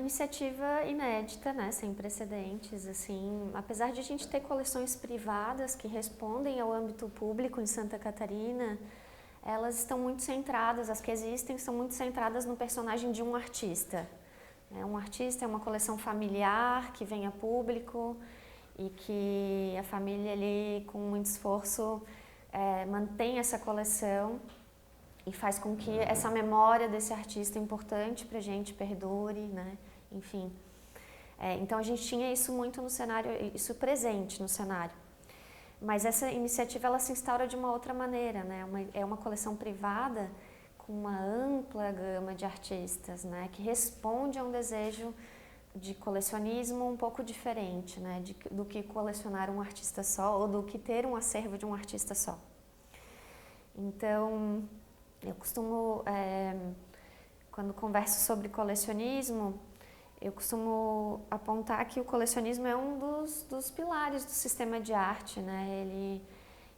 iniciativa inédita, né, sem precedentes, assim, apesar de a gente ter coleções privadas que respondem ao âmbito público em Santa Catarina, elas estão muito centradas, as que existem são muito centradas no personagem de um artista. Um artista é uma coleção familiar que vem a público e que a família ali, com muito esforço, mantém essa coleção e faz com que essa memória desse artista importante para a gente perdure, né? Enfim. Então a gente tinha isso muito no cenário, isso presente no cenário. Mas essa iniciativa ela se instaura de uma outra maneira, né? É uma coleção privada com uma ampla gama de artistas, né? Que responde a um desejo de colecionismo um pouco diferente, né? Do que colecionar um artista só ou do que ter um acervo de um artista só. Então, eu costumo, quando converso sobre colecionismo, eu costumo apontar que o colecionismo é um dos pilares do sistema de arte, né?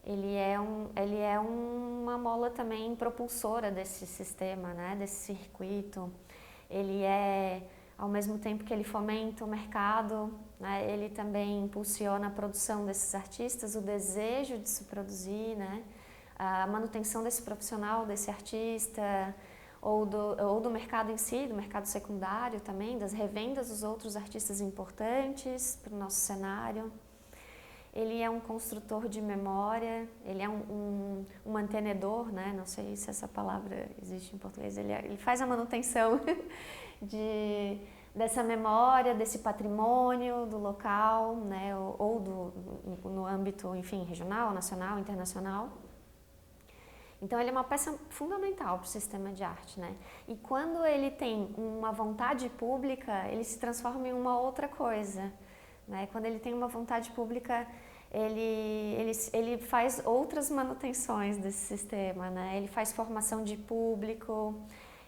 Ele é uma mola também propulsora desse sistema, né? Desse circuito. Ele ao mesmo tempo que ele fomenta o mercado, né? Ele também impulsiona a produção desses artistas, o desejo de se produzir, né? A manutenção desse profissional, desse artista, ou do mercado em si, do mercado secundário também, das revendas dos outros artistas importantes para o nosso cenário. Ele é um construtor de memória, ele é um mantenedor, né? Não sei se essa palavra existe em português, ele faz a manutenção dessa memória, desse patrimônio do local, né? Ou no âmbito, enfim, regional, nacional, internacional. Então ele é uma peça fundamental para o sistema de arte, né? E quando ele tem uma vontade pública, ele se transforma em uma outra coisa, né? Quando ele tem uma vontade pública, ele faz outras manutenções desse sistema, né? Ele faz formação de público,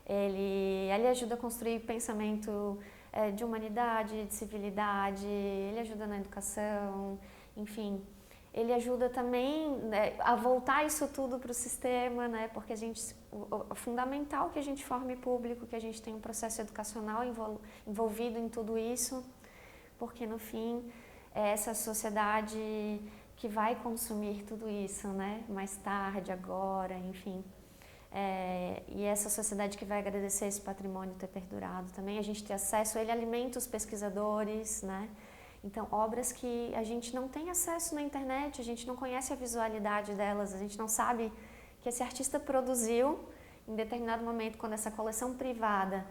ele ajuda a construir pensamento de humanidade, de civilidade, ele ajuda na educação, enfim. Ele ajuda também, né, a voltar isso tudo para o sistema, né, porque é fundamental que a gente forme público, que a gente tenha um processo educacional envolvido em tudo isso, porque no fim é essa sociedade que vai consumir tudo isso, né, mais tarde, agora, enfim. E essa sociedade que vai agradecer esse patrimônio ter perdurado também, a gente ter acesso, ele alimenta os pesquisadores, né. Então, obras que a gente não tem acesso na internet, a gente não conhece a visualidade delas, a gente não sabe que esse artista produziu em determinado momento, quando essa coleção privada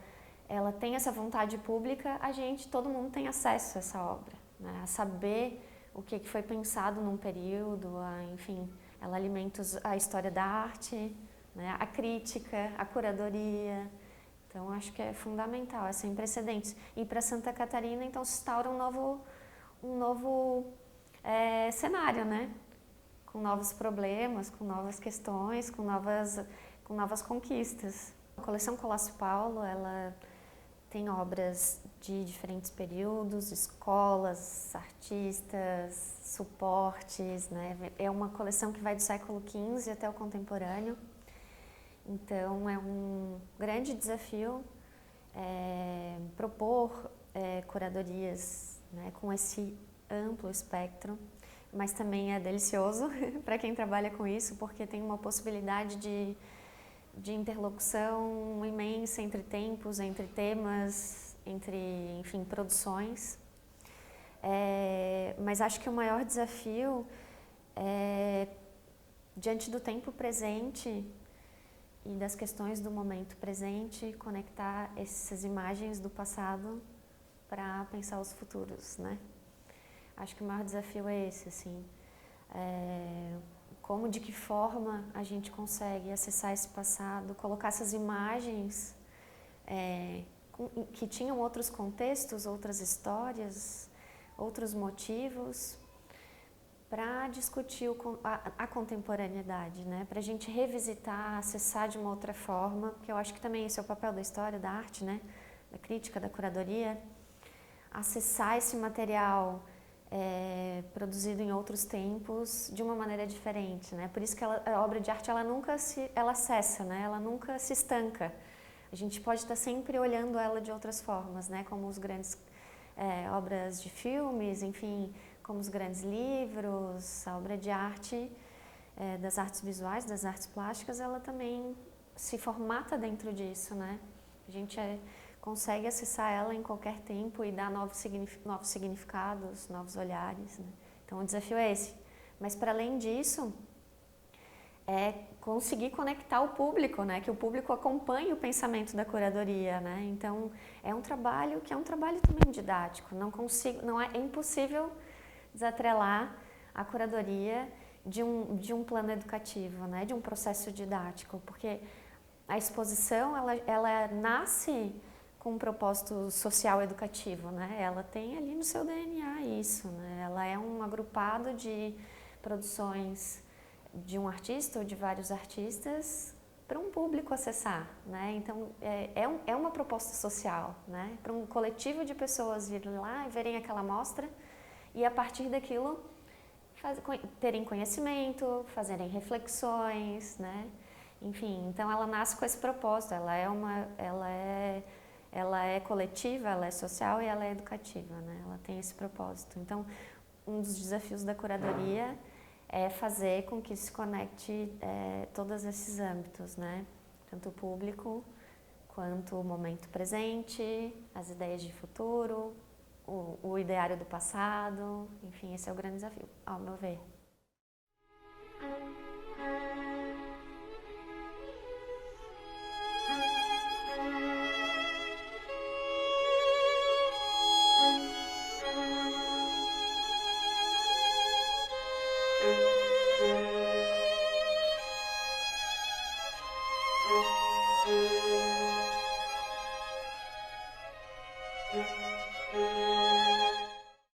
ela tem essa vontade pública, todo mundo tem acesso a essa obra, né? A saber o que foi pensado num período, enfim, ela alimenta a história da arte, né? A crítica, a curadoria. Então, acho que é fundamental, é sem precedentes. E para Santa Catarina, então, se instaura um novo cenário, né? Com novos problemas, com novas questões, com novas conquistas. A coleção Colosso Paulo, ela tem obras de diferentes períodos, escolas, artistas, suportes, né? É uma coleção que vai do século XV até o contemporâneo. Então, é um grande desafio propor curadorias, né, com esse amplo espectro, mas também é delicioso para quem trabalha com isso, porque tem uma possibilidade de interlocução imensa entre tempos, entre temas, entre, enfim, produções. Mas acho que o maior desafio é, diante do tempo presente e das questões do momento presente, conectar essas imagens do passado para pensar os futuros, né? Acho que o maior desafio é esse, assim. De que forma a gente consegue acessar esse passado, colocar essas imagens que tinham outros contextos, outras histórias, outros motivos, para discutir a contemporaneidade, né? Para a gente revisitar, acessar de uma outra forma, porque eu acho que também esse é o papel da história, da arte, né? Da crítica, da curadoria, acessar esse material produzido em outros tempos de uma maneira diferente, né? Por isso que a obra de arte ela nunca ela cessa, né? Ela nunca se estanca. a gente pode estar sempre olhando ela de outras formas, né? Como os grandes obras de filmes, enfim, como os grandes livros, a obra de arte, das artes visuais, das artes plásticas, ela também se formata dentro disso, né? A gente consegue acessar ela em qualquer tempo e dar novos significados, novos olhares, né? Então o desafio é esse. Mas para além disso, é conseguir conectar o público, né? Que o público acompanhe o pensamento da curadoria, né? Então é um trabalho que é um trabalho também didático. É impossível desatrelar a curadoria de um plano educativo, né? De um processo didático, porque a exposição ela nasce com um propósito social educativo, né? Ela tem ali no seu DNA isso, né? Ela é um agrupado de produções de um artista ou de vários artistas para um público acessar, né? Então é uma proposta social, né? Para um coletivo de pessoas virem lá e verem aquela mostra e a partir daquilo terem conhecimento, fazerem reflexões, né? Enfim, então ela nasce com esse propósito, ela é coletiva, ela é social e ela é educativa, né? Ela tem esse propósito. Então, um dos desafios da curadoria é fazer com que se conecte todos esses âmbitos, né? Tanto o público, quanto o momento presente, as ideias de futuro, o ideário do passado, enfim, esse é o grande desafio, ao meu ver.